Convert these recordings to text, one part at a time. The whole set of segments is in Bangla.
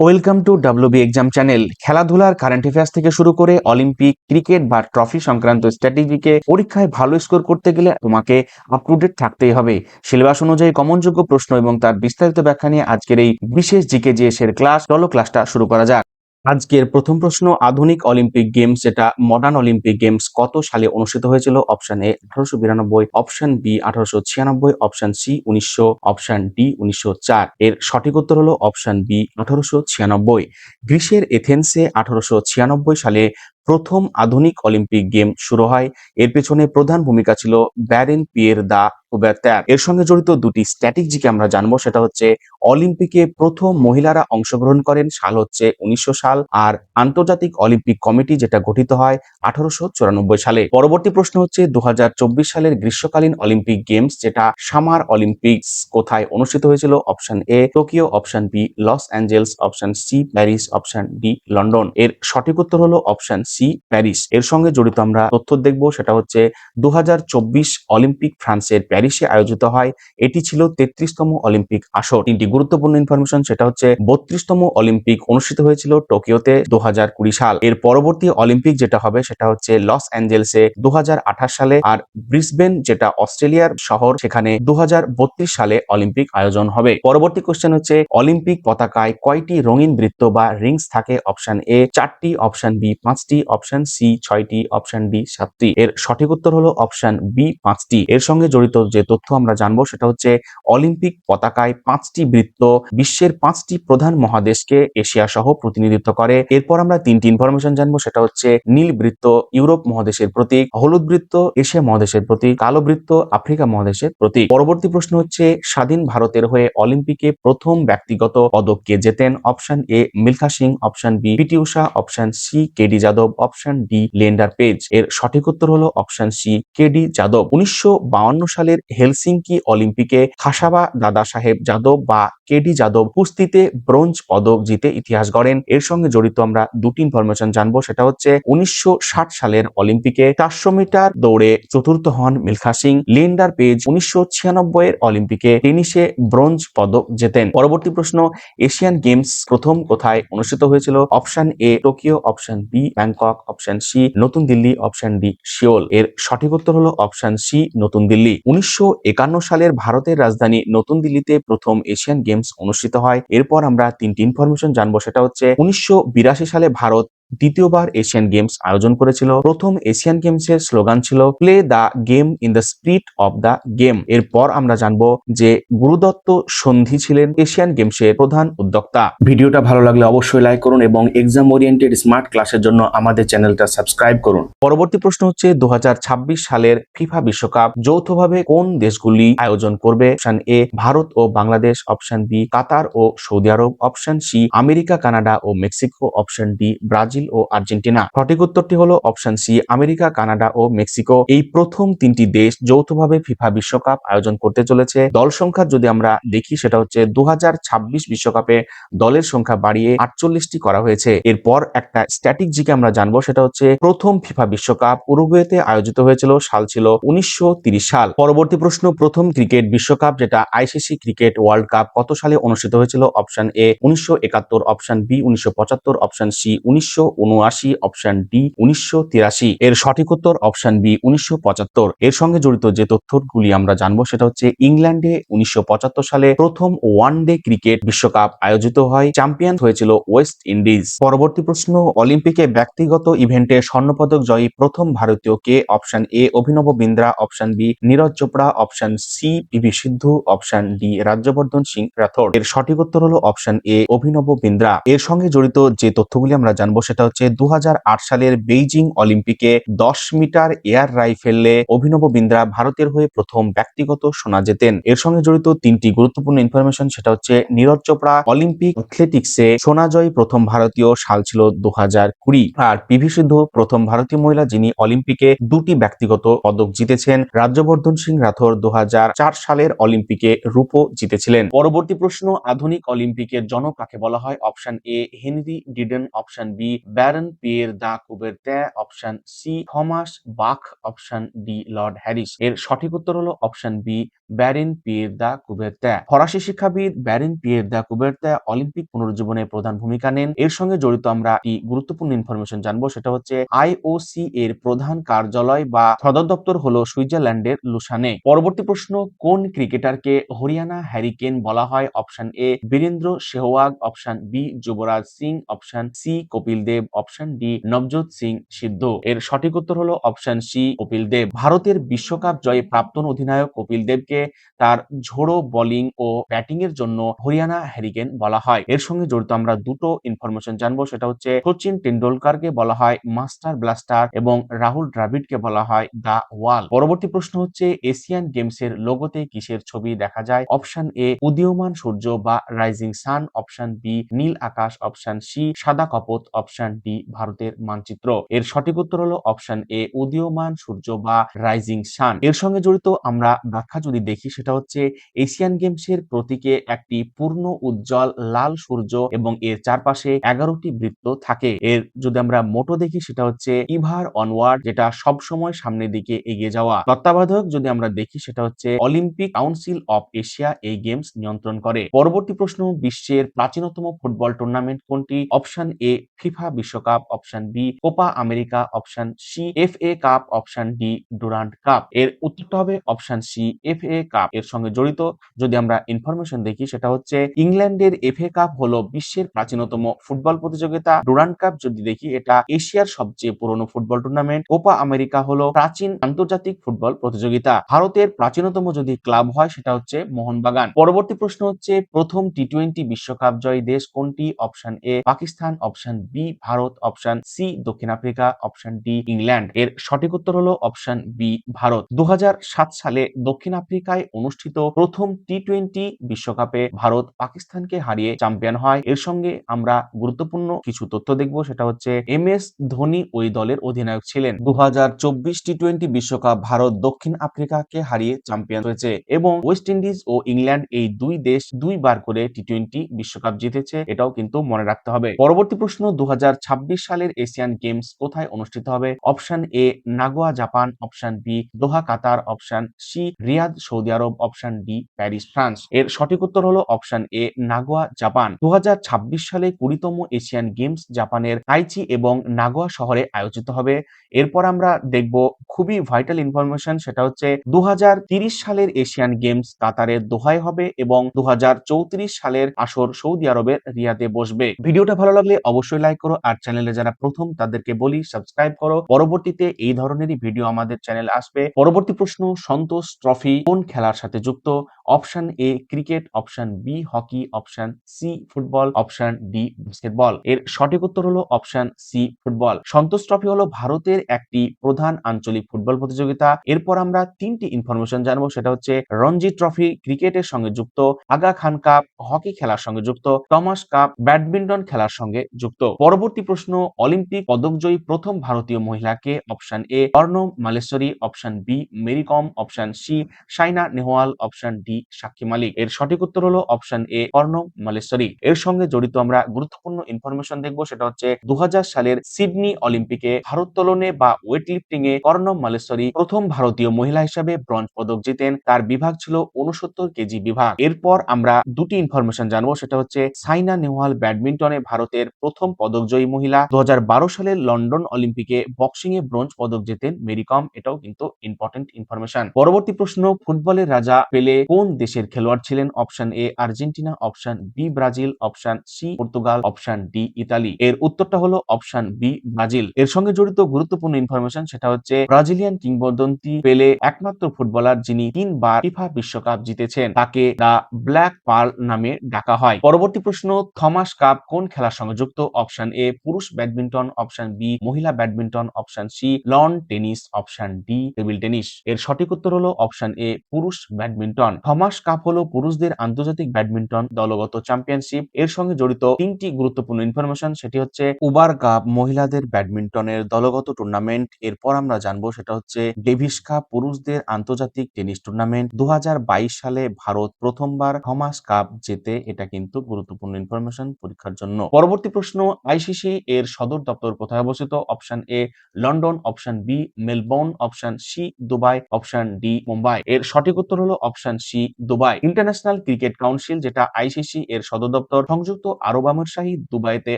Welcome to WB exam channel. খেলাধুলার কারেন্ট অ্যাফেয়ার্স থেকে শুরু করে অলিম্পিক, ক্রিকেট বা ট্রফি সংক্রান্ত স্ট্র্যাটেজিকে পরীক্ষায় ভালো স্কোর করতে গেলে তোমাকে আপ টু ডেট থাকতেই হবে। সিলেবাস অনুযায়ী কমনযোগ্য প্রশ্ন এবং তার বিস্তারিত ব্যাখ্যা নিয়ে আজকের এই বিশেষ জিকে জিএস এর ক্লাস। চলো ক্লাসটা শুরু করা যাক। আজকের প্রথম প্রশ্ন, আধুনিক অলিম্পিক গেমস যেটা মডার্ন অলিম্পিক গেমস কত সালে অনুষ্ঠিত হয়েছিল? Option A 1892, option B 1896, option C 1900, option D 1904। এর সঠিক উত্তর হলো অপশন বি 1896। গ্রিসের এথেন্সে 1896 সালে প্রথম আধুনিক অলিম্পিক গেম শুরু হয়। এর পেছনে প্রধান ভূমিকা ছিল ব্যারেন পিয়ের দা কুবেরত্যার। এর সঙ্গে জড়িত দুটি স্ট্র্যাটেজিকে আমরা জানবো, সেটা হচ্ছে অলিম্পিকে প্রথম মহিলারা অংশগ্রহণ করেন সাল হচ্ছে 1900 সাল, আর আন্তর্জাতিক অলিম্পিক কমিটি যেটা গঠিত হয় 1894 সালে। পরবর্তী প্রশ্ন হচ্ছে 2024 সালের গ্রীষ্মকালীন অলিম্পিক গেমস যেটা সামার অলিম্পিক্স কোথায় অনুষ্ঠিত হয়েছিল? Option A Tokyo, option B Los Angeles, option C Paris, option D London. এর সঠিক উত্তর হলো অপশন সি প্যারিস। এর সঙ্গে জড়িত আমরা তথ্য দেখব, সেটা হচ্ছে 2024 অলিম্পিক ফ্রান্সের প্যারিসে আয়োজিত হয়। এটি ছিল 33তম অলিম্পিক আসর। তিনটি গুরুত্বপূর্ণ ইনফরমেশন, সেটা হচ্ছে 32তম অলিম্পিক অনুষ্ঠিত হয়েছিল টোকিওতে 2020 সাল। এর পরবর্তী অলিম্পিক যেটা হবে সেটা হচ্ছে লস অ্যাঞ্জেলসে 2028 সালে, আর ব্রিসবেন যেটা অস্ট্রেলিয়ার শহর সেখানে 2032 সালে অলিম্পিক আয়োজন হবে। পরবর্তী কোশ্চেন হচ্ছে অলিম্পিক পতাকায় কয়টি রঙিন বৃত্ত বা রিংস থাকে? অপশন এ 4টি, অপশন বি 5টি, অপশন সি 6টি, অপশন ডি 7টি। এর সঠিক উত্তর হলো অপশন বি 5টি। এর সঙ্গে জড়িত যে তথ্য আমরা জানবো সেটা হচ্ছে অলিম্পিক পতাকায় 5টি বৃত্ত বিশ্বের 5টি প্রধান মহাদেশকে এশিয়া সহ প্রতিনিধিত্ব করে। এরপর আমরা 3টি ইনফরমেশন জানবো, সেটা হচ্ছে নীল বৃত্ত ইউরোপ মহাদেশের প্রতীক, হলুদ বৃত্ত এশিয়া মহাদেশের প্রতীক, কালো বৃত্ত আফ্রিকা মহাদেশের প্রতীক। পরবর্তী প্রশ্ন হচ্ছে স্বাধীন ভারতের হয়ে অলিম্পিকে প্রথম ব্যক্তিগত পদক কে জেতেন? Option A Milkha Singh, option B PT Usha, option C KD যাদব, অপশন ডি লিয়েন্ডার পেজ। এর সঠিক উত্তর হলো অপশন সি কেডি যাদব। 1952 সালের হেলসিঙ্কি অলিম্পিকে খাসাবা দাদা সাহেব যাদব বা কেডি যাদব কুস্তিতে ব্রোঞ্জ পদক জিতে ইতিহাস গড়েন। এর সঙ্গে জড়িত আমরা দুটি ইনফরমেশন জানবো, সেটা হচ্ছে 1960 সালের অলিম্পিকে 400 মিটার দৌড়ে চতুর্থ হন মিলখা সিং। লিয়েন্ডার পেজ 1996 এর অলিম্পিকে টেনিসে ব্রোঞ্জ পদক জেতেন। পরবর্তী প্রশ্ন, এশিয়ান গেমস প্রথম কোথায় অনুষ্ঠিত হয়েছিল? Option A Tokyo, option B Bangkok, option C নতুন দিল্লি, অপশন ডি সিওল। এর সঠিক উত্তর হলো অপশন সি নতুন দিল্লি। 1951 সালের ভারতের রাজধানী নতুন দিল্লিতে প্রথম এশিয়ান গেমস অনুষ্ঠিত হয়। এরপর আমরা 3টি ইনফরমেশন জানবো, সেটা হচ্ছে 1982 সালে ভারত দ্বিতীয়বার এশিয়ান গেমস আয়োজন করেছিল। প্রথম এশিয়ান গেমসের স্লোগান ছিল play the game in the spirit of the game. এরপর আমরা জানবো যে গুরুদত্ত সন্ধি ছিলেন এশিয়ান গেমসের প্রধান উদ্যোক্তা। ভিডিওটা ভালো লাগলে অবশ্যই লাইক করুন এবং এক্সাম ওরিয়েন্টেড স্মার্ট ক্লাসের জন্য আমাদের চ্যানেলটা সাবস্ক্রাইব করুন। পরবর্তী প্রশ্ন হচ্ছে 2026 সালের ফিফা বিশ্বকাপ যৌথভাবে কোন দেশগুলি আয়োজন করবে? অপশন এ ভারত ও বাংলাদেশ, অপশন বি কাতার ও Saudi Arab, option C America, Canada ও মেক্সিকো, অপশন ডি ব্রাজিল ও আর্জেন্টিনা। সঠিক উত্তরটি হলো অপশন সি আমেরিকা, কানাডা ও মেক্সিকো। এই প্রথম 3টি দেশ যৌথভাবে ফিফা বিশ্বকাপ আয়োজন করতে চলেছে। দল সংখ্যা যদি আমরা দেখি, সেটা হচ্ছে 2026 বিশ্বকাপে দলের সংখ্যা বাড়িয়ে 48টি করা হয়েছে। এরপর একটা স্ট্র্যাটেজিকে আমরা জানবো, সেটা হচ্ছে প্রথম ফিফা বিশ্বকাপ উরুগুয়েতে আয়োজিত হয়েছিল, সাল ছিল 1930 সাল। পরবর্তী প্রশ্ন, প্রথম ক্রিকেট বিশ্বকাপ যেটা আইসিসি ক্রিকেট ওয়ার্ল্ড কাপ কত সালে অনুষ্ঠিত হয়েছিল? Option A 1971, option B 1975, option C 1979, option D 1983। এর সঠিক উত্তর অপশন বি 1975। এর সঙ্গে জড়িত যে তথ্যগুলি আমরা জানবো, সেটা হচ্ছে ইংল্যান্ডে 1975 সালে প্রথম ওয়ানডে ক্রিকেট বিশ্বকাপ আয়োজিত হয়। চ্যাম্পিয়ন হয়েছিল ওয়েস্ট ইন্ডিজ। পরবর্তী প্রশ্ন, অলিম্পিকে ব্যক্তিগত ইভেন্টে স্বর্ণপদক জয়ী প্রথম ভারতীয় কে? Option A Abhinav Bindra, option B Neeraj Chopra, option C PV Sindhu, option D Rajyavardhan Singh Rathore. এর সঠিক উত্তর হলো অপশন এ অভিনব বিন্দ্রা। এর সঙ্গে জড়িত যে তথ্যগুলি আমরা জানবো, সেটা হচ্ছে 2008 সালের বেইজিং অলিম্পিকে 10 মিটার এয়ার রাইফেলে অভিনব বিন্দ্রা ভারতের হয়ে প্রথম ব্যক্তিগত সোনা জেতেন। এর সঙ্গে জড়িত 3টি গুরুত্বপূর্ণ ইনফরমেশন, সেটা হচ্ছে নীরজ চোপড়া অলিম্পিক অ্যাথলেটিক্সে সোনা জয়ী প্রথম ভারতীয়, সাল ছিল 2020। আর পিভি সিন্ধু প্রথম ভারতীয় মহিলা যিনি অলিম্পিকে 2টি ব্যক্তিগত পদক জিতেছেন। রাজ্যবর্ধন সিং রাথোর 2004 সালের অলিম্পিকে রূপো জিতেছিলেন। পরবর্তী প্রশ্ন, আধুনিক অলিম্পিকের জনক কাকে বলা হয়? Option A Henry Didon, option B Baron Pierre de Coubertin, option C Thomas Bach, option D Lord Harris. এর সঠিক উত্তর হলো option B Baron Pierre de Coubertin. ফরাসি শিক্ষাবিদ Baron Pierre de Coubertin Olympic পুনরুজ্জীবনে প্রধান ভূমিকা নেন। এর সঙ্গে জড়িত আমরা একটি গুরুত্বপূর্ণ ইনফরমেশন জানবো, সেটা হচ্ছে আইওসি এর প্রধান কার্যালয় বা সদর দপ্তর হলো সুইজারল্যান্ডের লুসানে। পরবর্তী প্রশ্ন, কোন ক্রিকেটারকে হরিয়ানা হ্যারিকেন বলা হয়? Option A Virender Sehwag, option B Yuvraj Singh, option C Kapil Dev, option D Navjot Singh Sidhu. এর সঠিক উত্তর হলো অপশন সি কপিল দেব। ভারতের বিশ্বকাপ জয়ে প্রাক্তন অধিনায়ক কপিল দেবকে তার ঝোড়ো বোলিং ও ব্যাটিং এর জন্য হরিয়ানা হ্যারিকেন বলা হয়। এর সঙ্গে জড়িত আমরা দুটো ইনফরমেশন জানবো, সেটা হচ্ছে সচিন টেন্ডুলকারকে বলা হয় মাস্টার ব্লাস্টার এবং রাহুল দ্রাবিড়কে বলা হয় দা ওয়াল। পরবর্তী প্রশ্ন হচ্ছে এশিয়ান গেমস এর লোগোতে কিসের ছবি দেখা যায়? অপশন এ উদীয়মান সূর্য বা রাইজিং সান, অপশন বি নীল আকাশ, অপশন সি সাদা কপোত, অপশন ডি ভারতের মানচিত্র। এর সঠিক উত্তর হলো অপশন এ উদীয়মান সূর্য বা রাইজিং সান। এর সঙ্গে জড়িত আমরা ব্যাখ্যা যদি দেখি, সেটা হচ্ছে এশিয়ান গেমস এর প্রতীকে একটি পূর্ণ উজ্জ্বল লাল সূর্য এবং এর চারপাশে 11টি বৃত্ত থাকে। এর যদি আমরা মোটো দেখি, সেটা হচ্ছে ইভার অনওয়ার্ড, যেটা সবসময় সামনের দিকে এগিয়ে যাওয়া। তত্ত্বাবধায়ক যদি আমরা দেখি, সেটা হচ্ছে অলিম্পিক কাউন্সিল অফ এশিয়া এই গেমস নিয়ন্ত্রণ করে। পরবর্তী প্রশ্ন, বিশ্বের প্রাচীনতম ফুটবল টুর্নামেন্ট কোনটি? অপশন এ ফিফা বিশ্বকাপ, option B Copa America, option C FA cup, option D Durand cup. এর উত্তরটা হবে অপশন সি এফএ কাপ। এর সঙ্গে জড়িত যদি আমরা ইনফরমেশন দেখি, সেটা হচ্ছে ইংল্যান্ডের এফএ কাপ হলো বিশ্বের প্রাচীনতম ফুটবল প্রতিযোগিতা। ডুরান্ড কাপ যদি দেখি, এটা এশিয়ার সবচেয়ে পুরনো ফুটবল টুর্নামেন্ট। কোপা আমেরিকা হলো প্রাচীন আন্তর্জাতিক ফুটবল প্রতিযোগিতা। ভারতের প্রাচীনতম যদি ক্লাব হয়, সেটা হচ্ছে মোহনবাগান। পরবর্তী প্রশ্ন হচ্ছে প্রথম টি-20 বিশ্বকাপ জয়ী দেশ কোনটি? Option A Pakistan, option B Bharat, option C দক্ষিণ আফ্রিকা, অপশন ডি ইংল্যান্ড। এর সঠিক উত্তর হলো অপশন বি ভারত। 2007 সালে দক্ষিণ আফ্রিকায় অনুষ্ঠিত প্রথম টি-20 বিশ্বকাপে ভারত পাকিস্তানকে হারিয়ে চ্যাম্পিয়ন হয়। এর সঙ্গে আমরা গুরুত্বপূর্ণ কিছু তথ্য দেখব, সেটা হচ্ছে এমএস ধোনি ওই দলের অধিনায়ক ছিলেন। 2024 টি-20 বিশ্বকাপ ভারত দক্ষিণ আফ্রিকাকে হারিয়ে চ্যাম্পিয়ন হয়েছে এবং ওয়েস্ট ইন্ডিজ ও ইংল্যান্ড এই দুই দেশ দুইবার করে টি-20 বিশ্বকাপ জিতেছে, এটাও কিন্তু মনে রাখতে হবে। পরবর্তী প্রশ্ন, 2026 সালের এশিয়ান গেমস কোথায় অনুষ্ঠিত হবে? Option A Nagoya Japan, option B Doha Qatar, option C Riyadh Saudi Arab, option D Paris France. এর সঠিক উত্তর হলো অপশন এ নাগোয়া জাপান। 2026 সালে 20তম এশিয়ান গেমস জাপানের আইচি এবং নাগোয়া শহরে আয়োজিত হবে। এরপর আমরা দেখব খুবই ভাইটাল ইনফরমেশন, সেটা হচ্ছে 2030 সালের এশিয়ান গেমস কাতারের দোহায় হবে এবং 2034 সালের আসর সৌদি আরবের রিয়াদে বসবে। ভিডিওটা ভালো লাগলে অবশ্যই লাইক করো, আর চ্যানেলে যারা প্রথম তাদেরকে বলি সাবস্ক্রাইব করো। পরবর্তীতে এই ধরনেরই ভিডিও আমাদের চ্যানেলে আসবে। পরবর্তী প্রশ্ন, সন্তোষ ট্রফি কোন খেলার সাথে যুক্ত? Option A cricket, option B hockey, option C football, option D basketball. এর সঠিক উত্তর হলো option C football. Santosh trophy হলো ভারতের একটি প্রধান আঞ্চলিক ফুটবল প্রতিযোগিতা। এরপর আমরা তিনটি ইনফরমেশন জানবো, সেটা হচ্ছে রঞ্জি ট্রফি ক্রিকেটের সঙ্গে যুক্ত, আগা খান কাপ হকি খেলার সঙ্গে যুক্ত, টমাস কাপ ব্যাডমিন্টন খেলার সঙ্গে যুক্ত। পরবর্তী প্রশ্ন, অলিম্পিক পদকজয়ী প্রথম ভারতীয় মহিলাকে? Option A Arnab Malleswari, option B Mary Kom, option C Saina Nehwal, option D Sakshi Malik. এর সঠিক উত্তর হলো অপশন এ অর্ণব মালেশ্বরী। এর সঙ্গে জড়িত আমরা গুরুত্বপূর্ণ ইনফরমেশন দেখবো, সেটা হচ্ছে 2000 সালের সিডনি অলিম্পিকে ভারোত্তোলনে বা ওয়েট লিফটিং এ অর্ণব মালেশ্বরী প্রথম ভারতীয় মহিলা হিসাবে ব্রোঞ্জ পদক জিতেন। তার বিভাগ ছিল 69 কেজি বিভাগ। এরপর আমরা দুটি ইনফরমেশন জানবো, সেটা হচ্ছে সাইনা নেহওয়াল ব্যাডমিন্টনে ভারতের প্রথম পদকজয়ী মহিলা। 2012 সালের লন্ডন অলিম্পিকে বক্সিং এ ব্রোঞ্জ পদক জেতেন মেরি কম, এটাও কিন্তু ইম্পর্টেন্ট ইনফরমেশন। পরবর্তী প্রশ্ন, ফুটবলের রাজা পেলে কোন দেশের খেলোয়াড় ছিলেন? Option A Argentina, option B Brazil, option C Portugal, option D Italy. এর উত্তরটা হলো অপশন বি ব্রাজিল। এর সঙ্গে জড়িত গুরুত্বপূর্ণ ইনফরমেশন, সেটা হচ্ছে ব্রাজিলিয়ান কিংবদন্তি পেলে একমাত্র ফুটবলার যিনি 3বার ফিফা বিশ্বকাপ জিতেছেন, তাকে দা ব্ল্যাক পার্ল নামে ডাকা হয়। পরবর্তী প্রশ্ন, থমাস কাপ কোন খেলার সঙ্গে যুক্ত? অপশন এ পুরুষ ব্যাডমিন্টন, অপশন বি মহিলা badminton, option C lawn tennis, option D table tennis. এর সঠিক উত্তর হলো অপশন এ পুরুষ ব্যাডমিন্টন। থমাস কাপ হলো পুরুষদের আন্তর্জাতিক ব্যাডমিন্টন দলগত চ্যাম্পিয়নশিপ। এর সঙ্গে জড়িত তিনটি গুরুত্বপূর্ণ ইনফরমেশন, সেটি হচ্ছে উবার কাপ মহিলাদের ব্যাডমিন্টনের দলগত টুর্নামেন্ট। এরপর আমরা জানবো, সেটা হচ্ছে ডেভিস কাপ পুরুষদের আন্তর্জাতিক টেনিস টুর্নামেন্ট। 2022 সালে ভারত প্রথমবার থমাস কাপ জেতে, এটা কিন্তু গুরুত্বপূর্ণ ইনফরমেশন পরীক্ষার জন্য। পরবর্তী প্রশ্ন, আইসিসি আইসিসি এর সদর দপ্তর কোথায় অবস্থিত? Option A London, option B Melbourne, option C Dubai, option D Mumbai. এর সঠিক উত্তর হলো option C Dubai. International cricket council যেটা আইসিসি এর সদর দপ্তর সংযুক্ত আরব আমিরশাহী দুবাইতে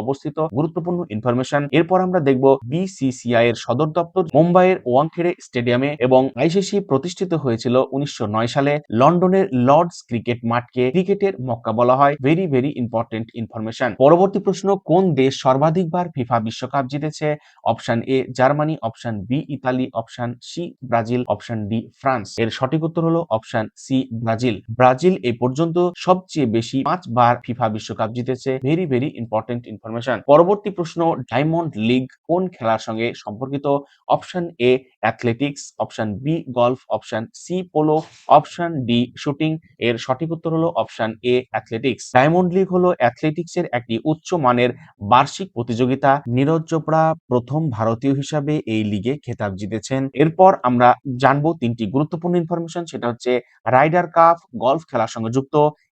অবস্থিত। গুরুত্বপূর্ণ ইনফরমেশন। এরপর আমরা দেখব বিসিসিআই এর সদর দপ্তর মুম্বাইয়ের ওয়াংখেড়ে স্টেডিয়ামে এবং আইসিসি প্রতিষ্ঠিত হয়েছিল 1909 সালে। লন্ডনের লর্ডস ক্রিকেট মাঠকে ক্রিকেটের মক্কা বলা হয়। Very very important information. পরবর্তী প্রশ্ন, কোন দেশ সর্বাধিকবার ফিফা বিশ্বকাপ জিতেছে? Option A Germany, option B Italy, option C Brazil, option D France. এর সঠিক উত্তর হলো অপশন সি ব্রাজিল। ব্রাজিল এ পর্যন্ত সবচেয়ে বেশি 5 বার ফিফা বিশ্বকাপ জিতেছে। Very very important information. পরবর্তী প্রশ্ন, ডায়মন্ড লিগ কোন খেলার সঙ্গে সম্পর্কিত? Option A athletics, option B golf, option C polo, option D shooting. এর সঠিক উত্তর হলো option A athletics. Diamond league হলো অ্যাথলেটিক্স এর একটি উচ্চ মানের বার্ষিক প্রতিযোগিতা। নীরজ চোপড়া প্রথম ভারতীয় হিসাবে এই লিগে খেতাব জিতেছেন। এরপর আমরা জানবো 3টি গুরুত্বপূর্ণ ইনফরমেশন, সেটা হচ্ছে রাইডার কাপ গলফ খেলার সঙ্গে যুক্ত,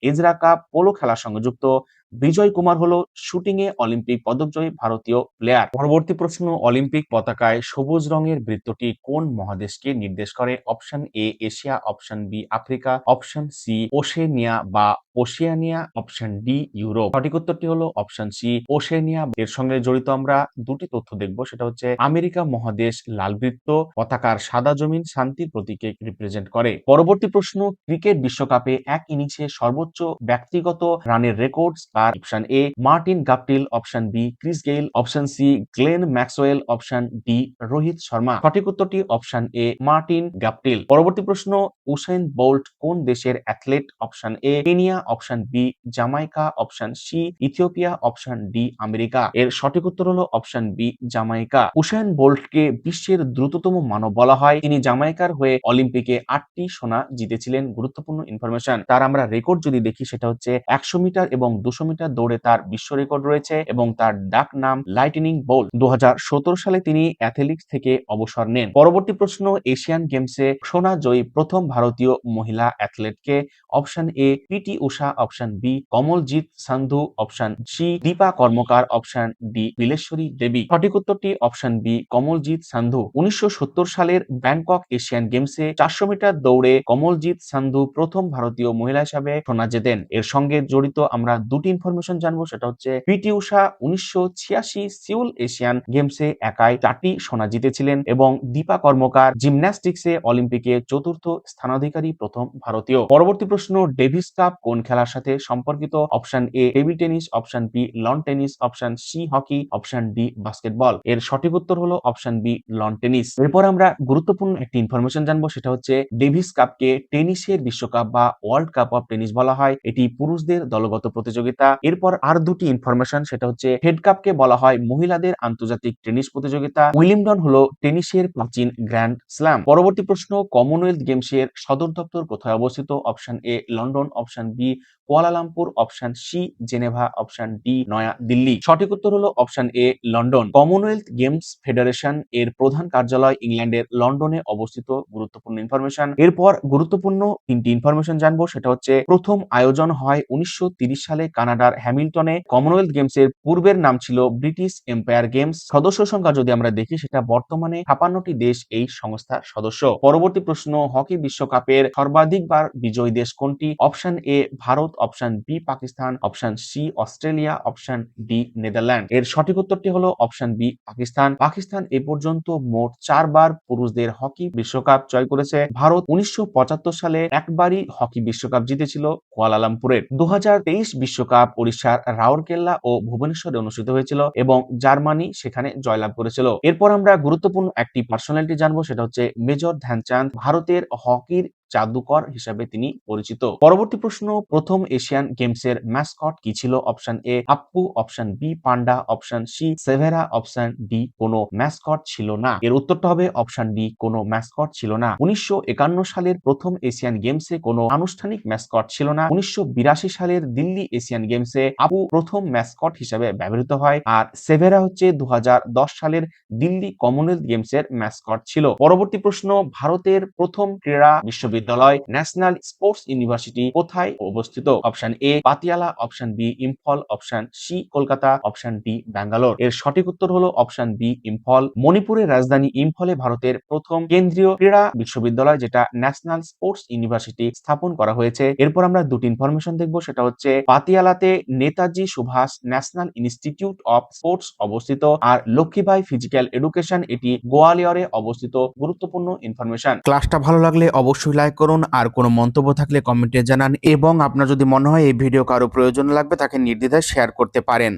এজরা কাপ পোলো খেলার সঙ্গে যুক্ত, বিজয় কুমার হলো শুটিং এ অলিম্পিক পদকজয়ী ভারতীয় প্লেয়ার। পরবর্তী প্রশ্ন, অলিম্পিক পতাকায় সবুজ রঙের বৃত্তটি কোন মহাদেশকে নির্দেশ করে? Option A Asia, option B Africa, option C Oceania বা ওশিয়ানিয়া, অপশন ডি ইউরোপ। সঠিক উত্তরটি হলো অপশন সি ওশেনিয়া। এর সঙ্গে জড়িত আমরা দুটি তথ্য দেখব, সেটা হচ্ছে আমেরিকা মহাদেশ লাল বৃত্ত, পতাকার সাদা জমিন শান্তির প্রতীকে রিপ্রেজেন্ট করে। পরবর্তী প্রশ্ন, ক্রিকেট বিশ্বকাপে এক ইনিংসে সর্বোচ্চ ব্যক্তিগত রানের রেকর্ড কার? Option A Martin Guptill, option B Chris Gayle, option C Glenn Maxwell, option D Rohit Sharma. সঠিক উত্তরটি অপশন এ মার্টিন গাপটিল। পরবর্তী প্রশ্ন, উসাইন বোল্ট কোন দেশের athlete? Option A Kenya, option B Jamaica, option C Ethiopia, option D America. এর সঠিক উত্তর হলো অপশন বি জামাইকা। উসাইন বোল্টকে বিশ্বের দ্রুততম মানব বলা হয়। তিনি জামাইকার হয়ে অলিম্পিকে 8টি সোনা জিতেছিলেন। গুরুত্বপূর্ণ ইনফরমেশন। তার আমরা রেকর্ড যদি দেখি, সেটা হচ্ছে 100 মিটার এবং 200 মিটার দৌড়ে তার বিশ্ব রেকর্ড রয়েছে এবং তার ডাক নাম লাইটনিং বোল্ট। 2017 সালে তিনি অ্যাথলেটিক্স থেকে অবসর নেন। পরবর্তী প্রশ্ন, এশিয়ান গেমসে সোনা জয়ী প্রথম ভারতীয় মহিলা অ্যাথলেটকে? Option A PT Usha, option B Kamaljit Sandhu, option C Dipa Karmakar, option D Bileshwari Devi. সঠিক উত্তরটি অপশন বি কমলজিৎ সান্ধু। 1970 সালের ব্যাংকক এশিয়ান গেমসে 400 মিটার দৌড়ে কমলজিৎ সান্ধু প্রথম ভারতীয় মহিলা হিসাবে সোনা জেতেন। এর সঙ্গে জড়িত আমরা দুটি ইনফরমেশন জানবো, সেটা হচ্ছে পিটি উষা 1986 সিউল এশিয়ান গেমসে একাই 4টি সোনা জিতেছিলেন এবং দীপা কর্মকার জিমন্যাস্টিক্সে অলিম্পিকে 4র্থ স্থানাধিকারী প্রথম ভারতীয়। পরবর্তী প্রশ্ন, ডেভিস কাপ কোন খেলার সাথে সম্পর্কিত? Option A table tennis, option B lawn tennis, option C hockey, option D basketball. এর সঠিক উত্তর হলো অপশন বি লন টেনিস। এরপর আমরা গুরুত্বপূর্ণ একটি ইনফরমেশন জানবো, সেটা হচ্ছে ডেভিস কাপকে টেনিসের বিশ্বকাপ বা ওয়ার্ল্ড কাপ অফ টেনিস বলা হয়। এটি পুরুষদের দলগত প্রতিযোগিতা। এরপর আর দুটি ইনফরমেশন, সেটা হচ্ছে হেড কাপকে বলা হয় মহিলাদের আন্তর্জাতিক টেনিস প্রতিযোগিতা। উইলিমডন হলো টেনিসের প্রাচীন গ্র্যান্ড স্ল্যাম। পরবর্তী প্রশ্ন, কমনওয়েলথ গেমসের সদর দপ্তর কোথায় অবস্থিত? Option A London, option B Kuala Lumpur, option C Geneva, option D Naya Delhi. সঠিক উত্তর হলো option A London. Commonwealth Games Federation এর প্রধান কার্যালয় ইংল্যান্ডের লন্ডনে অবস্থিত। গুরুত্বপূর্ণ ইনফরমেশন। এরপর গুরুত্বপূর্ণ 3টি ইনফরমেশন জানবো, সেটা হচ্ছে প্রথম আয়োজন হয় 1930 সালে কানাডার হ্যামিল্টনে। কমনওয়েলথ গেমস এর পূর্বের নাম ছিল ব্রিটিশ এম্পায়ার গেমস। সদস্য সংখ্যা যদি আমরা দেখি, সেটা বর্তমানে 56টি দেশ এই সংস্থার সদস্য। পরবর্তী প্রশ্ন, হকি বিশ্বকাপের সর্বাধিকবার বিজয়ী দেশ কোনটি? Option A Bharat, option B Pakistan, option C Australia, option D Netherland. এর সঠিক উত্তরটি হলো অপশন বি পাকিস্তান। পাকিস্তান এ পর্যন্ত মোট 4 বার পুরুষদের হকি বিশ্বকাপ জয় করেছে। ভারত 1975 সালে একবারই হকি বিশ্বকাপ জিতেছিল কুয়ালালামপুরের। 2023 বিশ্বকাপ ওড়িশার রাউরকেল্লা ও ভুবনেশ্বরে অনুষ্ঠিত হয়েছিল এবং জার্মানি সেখানে জয়লাভ করেছিল। এরপর আমরা গুরুত্বপূর্ণ একটি পার্সোনালিটি জানবো, সেটা হচ্ছে মেজর ধ্যানচাঁদ। ভারতের হকির জাদুকর হিসেবে তিনি পরিচিত। পরবর্তী প্রশ্ন, প্রথম এশিয়ান গেমসের ম্যাসকট কি ছিল? Option A Appu, option B panda, option C Shera, option D কোনো ম্যাসকট ছিল না। এর উত্তরটা হবে অপশন ডি কোনো ম্যাসকট ছিল না। 1951 সালের প্রথম এশিয়ান গেমসে কোনো আনুষ্ঠানিক ম্যাসকট ছিল না। 1982 সালের দিল্লি এশিয়ান গেমসে আপু প্রথম ম্যাসকট হিসেবে ব্যবহৃত হয় আর সেভেরা হচ্ছে 2010 সালের দিল্লি কমনওয়েলথ গেমসের ম্যাসকট ছিল। পরবর্তী প্রশ্ন, ভারতের প্রথম ক্রীড়া বিশ্ববিদ্যালয় বিশ্ববিদ্যালয় ন্যাশনাল স্পোর্টস ইউনিভার্সিটি কোথায় অবস্থিত? Option A Patiala, option B Imphal, option C Kolkata, option D Bangalore. এর সঠিক উত্তর হলো অপশন বি ইম্ফল। মণিপুরের রাজধানী ইম্ফলে ভারতের প্রথম কেন্দ্রীয় ক্রীড়া বিশ্ববিদ্যালয় যেটা ন্যাশনাল স্পোর্টস ইউনিভার্সিটি স্থাপন করা হয়েছে। এরপর আমরা দুটি ইনফরমেশন দেখব, সেটা হচ্ছে পাতিয়ালাতে Netaji Subhas national institute of sports অবস্থিত, আর লক্ষ্মীবাই ফিজিক্যাল এডুকেশন এটি গোয়ালিয়রে অবস্থিত। গুরুত্বপূর্ণ ইনফরমেশন। ক্লাসটা ভালো লাগলে অবশ্যই লাইক করুন, আর কোনো মন্তব্য থাকলে কমেন্টে জানান, এবং আপনার যদি মনে হয় এই ভিডিও কারো প্রয়োজন লাগবে তাকে নির্দ্বিধায় শেয়ার করতে পারেন।